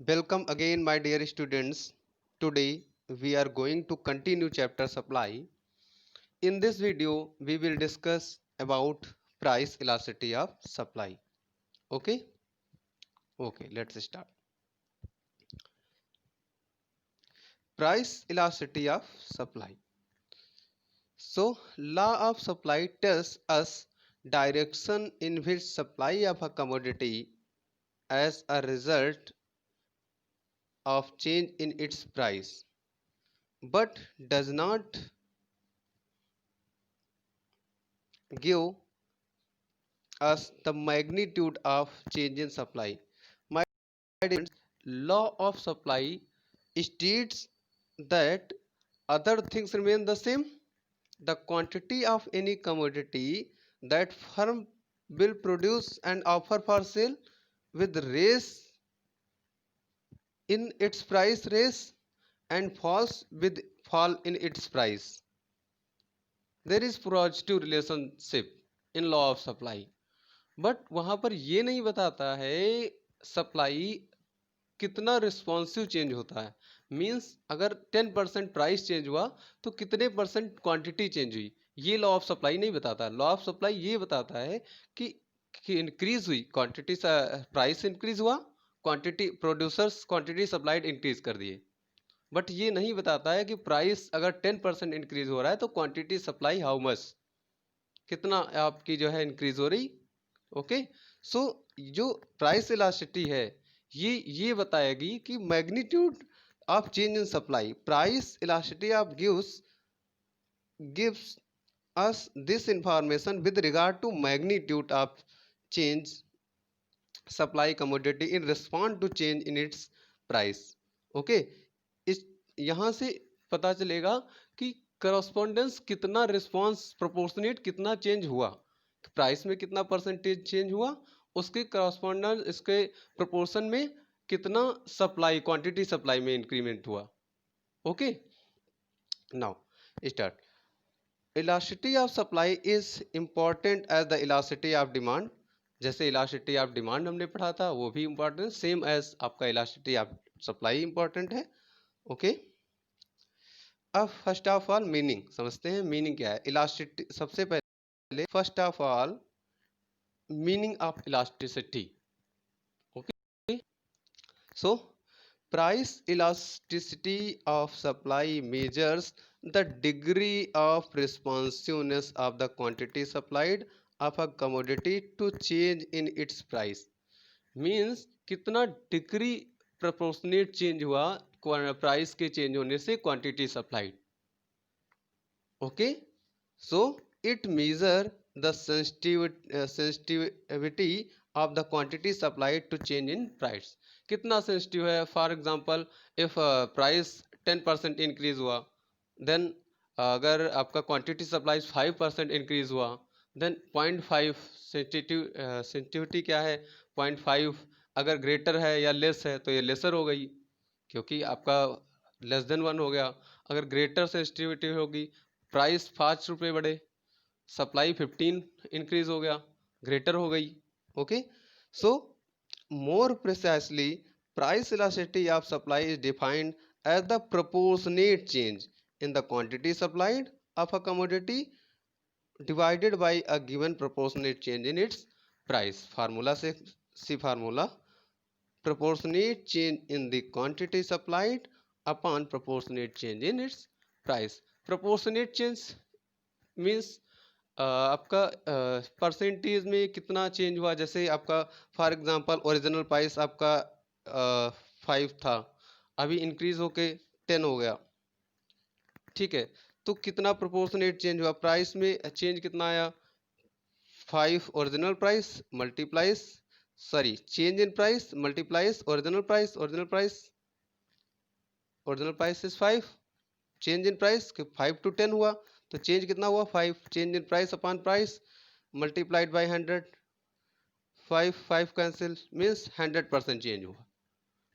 Welcome again, my dear students. Today we are going to continue chapter supply. In this video, we will discuss about price elasticity of supply. Okay? Okay, let's start. Price elasticity of supply. So, law of supply tells us direction in which supply of a commodity as a result of change in its price, but does not give us the magnitude of change in supply. My law of supply states that other things remain the same. The quantity of any commodity that firm will produce and offer for sale with raise in its price raise and falls with fall in its price. There is positive relationship in law of supply. But वहां पर ये नहीं बताता है supply कितना responsive change होता है। Means अगर 10% प्राइस चेंज हुआ तो कितने परसेंट क्वांटिटी चेंज हुई, ये लॉ ऑफ सप्लाई नहीं बताता। लॉ ऑफ सप्लाई ये बताता है कि इंक्रीज हुई क्वांटिटी, प्राइस इंक्रीज हुआ, quantity producers quantity supplied increase कर दिए। बट ये नहीं बताता है कि प्राइस अगर 10% इंक्रीज हो रहा है तो क्वांटिटी सप्लाई हाउ मच, कितना आपकी जो है इंक्रीज हो रही। ओके, सो जो प्राइस इलास्टिसिटी है ये बताएगी कि magnitude of change in supply. Price elasticity of gives us this information with regard to magnitude of change supply commodity in response to change in its price. Okay, इस यहाँ से पता चलेगा कि करस्पॉन्डेंस कितना, रिस्पॉन्स प्रोपोर्शनेट कितना change हुआ, price में कितना परसेंटेज चेंज हुआ, उसके करस्पॉन्डेंस इसके प्रोपोर्शन में कितना सप्लाई क्वांटिटी सप्लाई में इंक्रीमेंट हुआ। Okay, now start. Elasticity of supply is important as the elasticity of demand. जैसे इलास्टिसिटी ऑफ डिमांड हमने पढ़ा था वो भी इंपॉर्टेंट, सेम एज आपका इलास्टिसिटी ऑफ सप्लाई इंपॉर्टेंट है। ओके, अब फर्स्ट ऑफ ऑल मीनिंग समझते हैं। मीनिंग क्या है इलास्टिसिटी? सबसे पहले first of all meaning of elasticity. Okay, so price elasticity of supply measures the degree of responsiveness of the quantity supplied of a commodity to change in its price. Means कितना degree proportionate change हुआ price के change होने से quantity supplied. Okay, so it measure the sensitivity of the quantity supplied to change in price. कितना sensitive है? For example if price 10% increase हुआ, then अगर आपका क्वांटिटी सप्लाई 5% इंक्रीज हुआ, देन 0.5 सेंसिटिविटी क्या है 0.5। अगर ग्रेटर है या लेस है तो ये लेसर हो गई क्योंकि आपका लेस देन 1 हो गया। अगर ग्रेटर सेंसिटिविटी होगी, प्राइस 5 रुपये बढ़े, सप्लाई 15 इंक्रीज हो गया, ग्रेटर हो गई। Okay, so more precisely price elasticity of supply is defined as the proportionate change in the quantity supplied of a commodity divided by a given proportionate change in its price. Formula से सी formula, proportionate change in the quantity supplied upon proportionate change in its price. proportionate change means आपका percentage में कितना change हुआ। जैसे आपका for example original price आपका 5 था, अभी इंक्रीज होके 10 हो गया। ठीक है, तो कितना प्रोपोर्शनेट चेंज हुआ प्राइस में? चेंज कितना आया? 5 original price multiplies, sorry change in price multiplies original price. Original price is 5, change in price 5 to 10 हुआ, तो चेंज कितना हुआ? 5। Change in price upon price multiplied by 100, 5 cancel, means 100% change हुआ।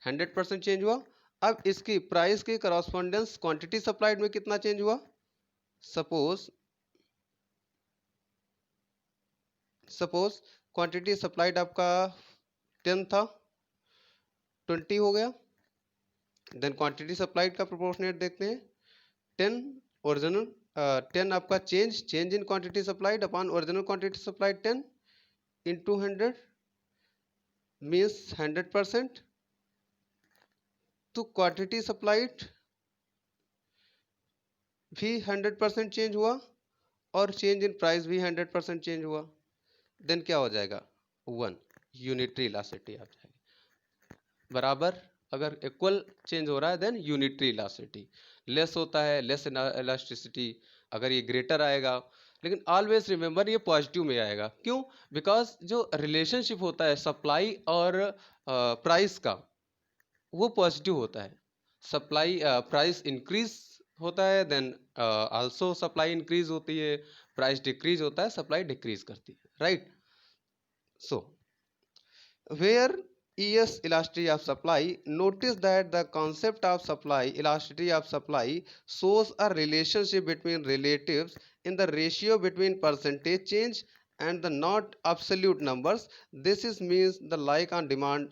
100% change हुआ। अब इसकी प्राइस के करस्पॉन्डेंस क्वांटिटी सप्लाइड में कितना चेंज हुआ? सपोज क्वांटिटी सप्लाइड आपका 10 था, 20 हो गया। देन क्वांटिटी सप्लाइड का प्रोपोर्शनेट देखते हैं, 10 ओरिजिनल 10 आपका change in quantity supplied upon original quantity supplied 10 into 100 means 100%। तो क्वांटिटी सप्लाइड भी 100% चेंज हुआ और चेंज इन प्राइस भी 100% चेंज हुआ। देन क्या हो जाएगा 1 यूनिटरी इलास्टिसिटी आ जाएगी बराबर। अगर इक्वल चेंज हो रहा है देन यूनिटरी इलास्टिसिटी, लेस होता है लेस इलास्टिसिटी, अगर ये ग्रेटर आएगा। लेकिन ऑलवेज रिमेंबर ये पॉजिटिव में आएगा, क्यों? बिकॉज जो रिलेशनशिप होता है सप्लाई और प्राइस का वो पॉजिटिव होता है। सप्लाई प्राइस इंक्रीज होता है देन आल्सो सप्लाई इंक्रीज होती है, प्राइस डिक्रीज होता है सप्लाई डिक्रीज करती है, right. So where ES elasticity of supply, notice that the concept of supply elasticity of supply shows a relationship between relatives in the ratio between percentage change and the not absolute numbers. This is means the like on demand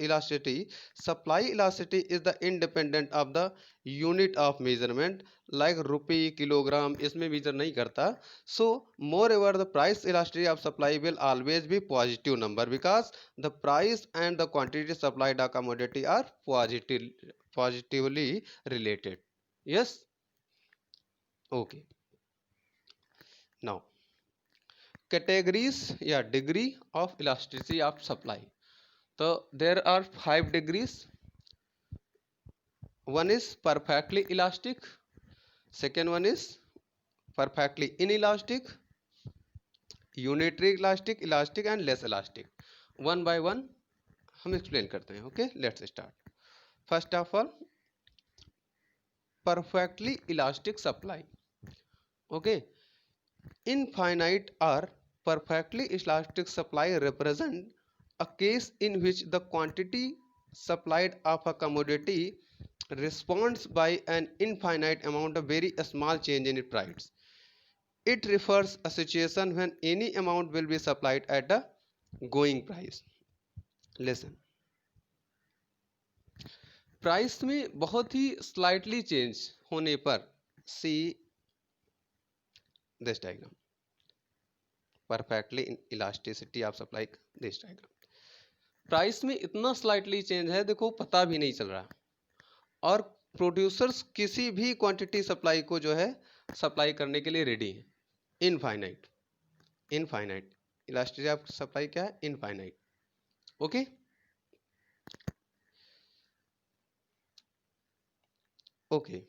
elasticity. Supply elasticity is the independent of the unit of measurement like rupee kilogram, इसमें measure नहीं करता। So moreover the price elasticity of supply will always be positive number because the price and the quantity supplied a commodity are positively related. Yes, okay. Now categories या degree of elasticity of supply. So there are 5 degrees. One is perfectly elastic, second one is perfectly inelastic, unitary elastic, elastic and less elastic. One by one हम explain करते हैं। Okay, let's start. First of all perfectly elastic supply. Okay, infinite और perfectly elastic supply represent a case in which the quantity supplied of a commodity responds by an infinite amount of very small change in its price. It refers a situation when any amount will be supplied at a going price. Listen. Price में बहुत ही slightly change होने पर see this diagram, perfectly elasticity of supply this diagram. Price में इतना slightly change है, देखो पता भी नहीं चल रहा, और प्रोड्यूसर्स किसी भी क्वांटिटी सप्लाई को जो है सप्लाई करने के लिए रेडी है। Infinite, infinite elasticity of supply क्या है? Infinite. Okay, okay.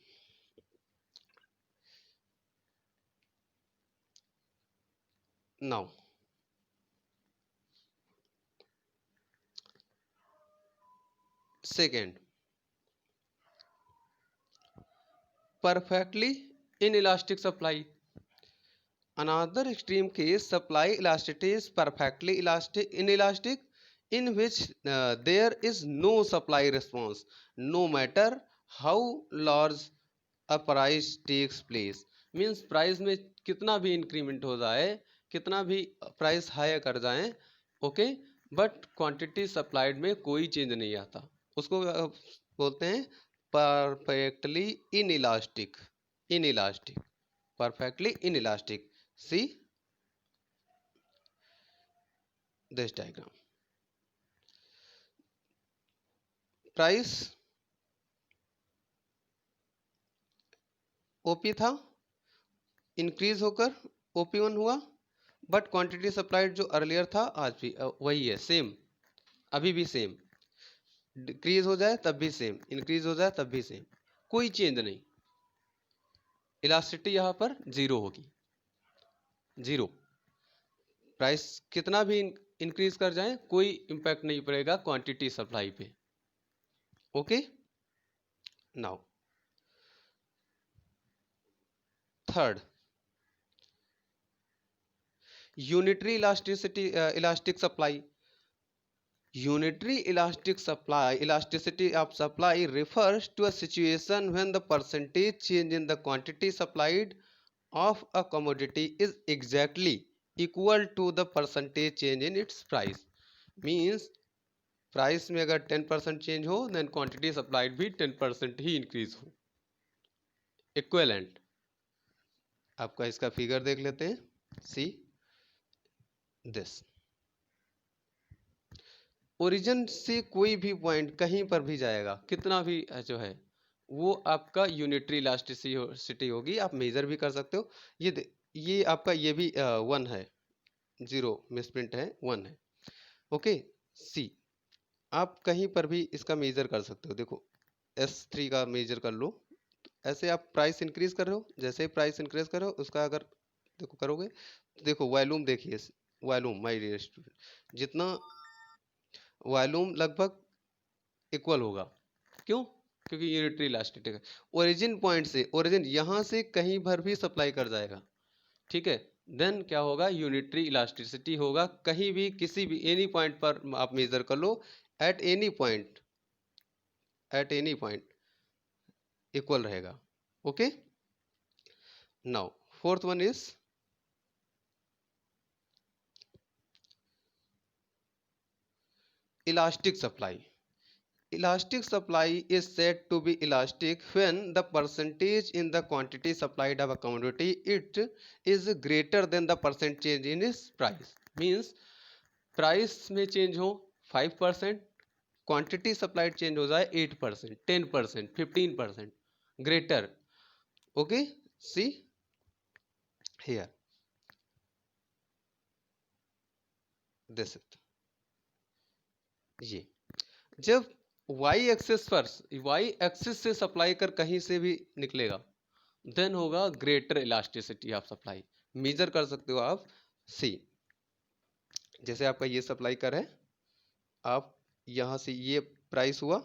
Now second, perfectly inelastic supply. Another extreme case, supply elasticity is perfectly inelastic, in which there is no supply response, no matter how large a price takes place. Means price में कितना भी increment हो जाए, कितना भी price high कर जाए, okay, but quantity supplied में कोई चेंज नहीं आता। उसको बोलते हैं perfectly inelastic, inelastic, perfectly inelastic. See this diagram. Price OP था, इंक्रीज होकर OP1 हुआ, बट क्वांटिटी सप्लाइड जो अर्लियर था आज भी वही है, सेम, अभी भी सेम। डिक्रीज हो जाए तब भी सेम, इंक्रीज हो जाए तब भी सेम, कोई चेंज नहीं। इलास्टिसिटी यहाँ पर जीरो होगी, जीरो। प्राइस कितना भी इंक्रीज कर जाए कोई इंपैक्ट नहीं पड़ेगा क्वांटिटी सप्लाई पे। Okay, now third, unitary elastic supply. Unitary elasticity of supply refers to a situation when the percentage change in the quantity supplied of a commodity is exactly equal to the percentage change in its price. Means price में अगर 10% change हो then quantity supplied भी 10% ही increase हो। Equivalent आपका इसका figure देख लेते हैं। सी दिस, ओरिजिन से कोई भी पॉइंट कहीं पर भी जाएगा, कितना भी जो है वो आपका यूनिटरी इलास्टिसिटी होगी। आप मेजर भी कर सकते हो। ये आपका ये भी 1 है, 0 मिसप्रिंट है, 1 है। ओके, सी आप कहीं पर भी इसका मेजर कर सकते हो। देखो S3 का मेजर कर लो। ऐसे आप प्राइस इंक्रीज कर रहे हो, जैसे प्राइस इंक्रीज कर रहे हो उसका अगर देखो करोगे तो देखो वॉल्यूम देखिए, वॉल्यूम माय डियर स्टूडेंट, जितना वॉल्यूम लगभग इक्वल होगा। क्यों? क्योंकि यूनिटरी इलास्टिसिटी है। ओरिजिन पॉइंट से, ओरिजिन यहाँ से कहीं भर भी सप्लाई कर जाएगा, ठीक है, देन क्या होगा, यूनिटरी इलास्टिसिटी होगा। कहीं भी किसी भी एनी पॉइंट पर आप मेजर कर लो, at any point, at any point equal रहेगा। Okay, now fourth one is elastic supply. Elastic supply is said to be elastic when the percentage in the quantity supplied of a commodity it is greater than the percent change in its price. Means price में change हो 5%, quantity supplied change हो जाए 8%, 10%, 15% greater. Okay, see here this it. ये जब y axis पर, y axis से supply कर कहीं से भी निकलेगा देन होगा greater elasticity of supply. Measure कर सकते हो आप। सी जैसे आपका ये सप्लाई कर है, आप यहाँ से ये प्राइस हुआ,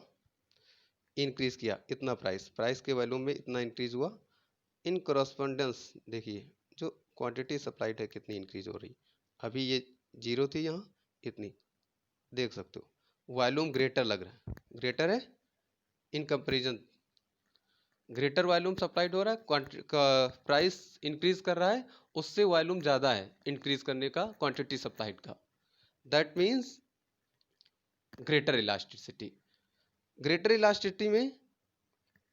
इंक्रीज किया इतना प्राइस, प्राइस के वैल्यू में इतना इंक्रीज हुआ। इन करस्पॉन्डेंस देखिए जो क्वांटिटी सप्लाइड है कितनी इंक्रीज हो रही। अभी ये 0 थी, यहाँ इतनी देख सकते हो। वॉल्यूम ग्रेटर लग रहा है, ग्रेटर है in comparison, greater volume supplied हो रहा है, प्राइस इंक्रीज कर रहा है, उससे वॉल्यूम ज़्यादा है इंक्रीज करने का क्वांटिटी सप्लाइड का। That means greater elasticity. Greater elasticity में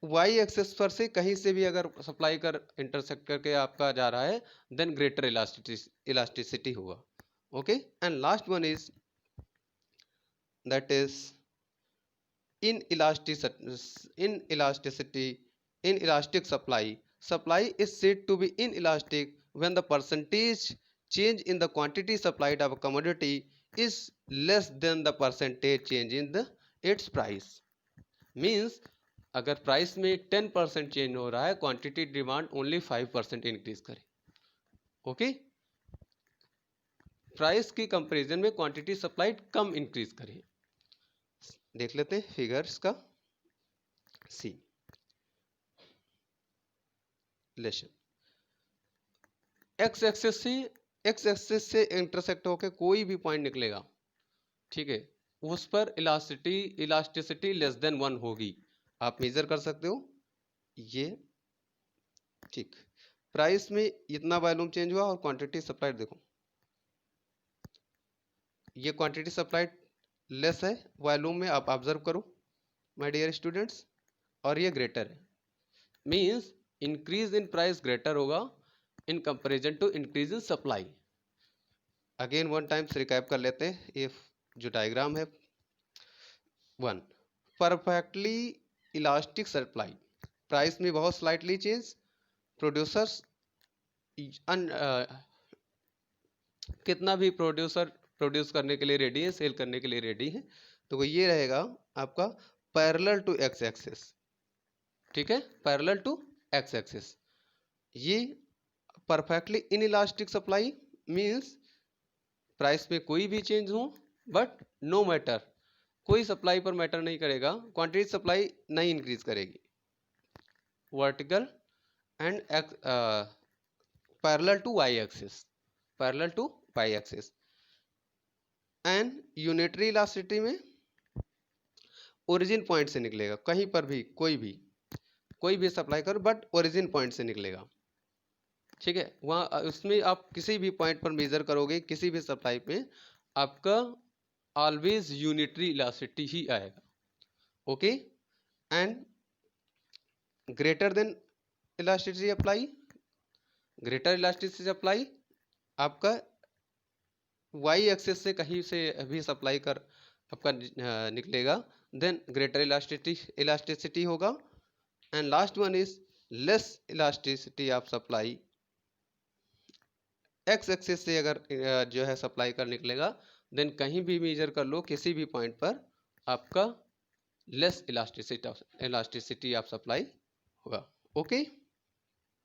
वाई एक्सेस पर से कहीं से भी अगर सप्लाई कर इंटरसेक्ट करके आपका जा रहा है देन ग्रेटर इलास्टिसिटी होगा। Okay, and last one is that is inelasticity. In elastic supply, supply is said to be inelastic when the percentage change in the quantity supplied of a commodity is less than the percentage change in the its price. Means अगर price में 10% change हो रहा है, quantity demand only 5% increase करे। Okay, price की comparison में quantity supplied कम increase करे। देख लेते हैं फिगर्स का। सी रिलेशन एक्स एक्सेस से इंटरसेक्ट होकर कोई भी पॉइंट निकलेगा, ठीक है, उस पर इलास्टिसिटी लेस देन 1 होगी। आप मेजर कर सकते हो ये, ठीक। प्राइस में इतना वॉल्यूम चेंज हुआ और क्वांटिटी सप्लाइड देखो, ये क्वांटिटी सप्लाइड लेस है वॉल्यूम में, आप ऑब्जर्व करो माय डियर स्टूडेंट्स, और ये ग्रेटर है। Means increase in price greater होगा in comparison to increase in supply. Again one times recap कर लेते हैं। ये जो डायग्राम है, 1 परफेक्टली इलास्टिक सप्लाई, प्राइस में बहुत स्लाइटली चेंज, प्रोड्यूसर्स कितना भी प्रोड्यूस करने के लिए रेडी है, सेल करने के लिए रेडी है। तो ये रहेगा आपका पैरेलल टू एक्स एक्सिस, ठीक है, पैरेलल टू एक्स एक्सिस। ये perfectly inelastic supply means price में कोई भी चेंज हो बट नो मैटर, कोई सप्लाई पर मैटर नहीं करेगा, क्वांटिटी सप्लाई नहीं इंक्रीज करेगी। Vertical and parallel to Y axis, parallel to Y axis. And unitary elasticity में ओरिजिन पॉइंट से निकलेगा, कहीं पर भी कोई भी सप्लाई करो बट ओरिजिन पॉइंट से निकलेगा, ठीक है। वहाँ उसमें आप किसी भी पॉइंट पर मेजर करोगे, किसी भी सप्लाई में आपका ऑलवेज यूनिटरी इलास्टिसिटी ही आएगा। Okay, and greater than elasticity apply, greater elasticity apply आपका वाई एक्सेस से कहीं से भी सप्लाई कर आपका निकलेगा, देन ग्रेटर इलास्टिसिटी होगा। And last one is less elasticity of supply, X axis से अगर जो है सप्लाई कर निकलेगा, देन कहीं भी मेजर कर लो किसी भी पॉइंट पर आपका लेस इलास्टिसिटी ऑफ सप्लाई होगा। ओके।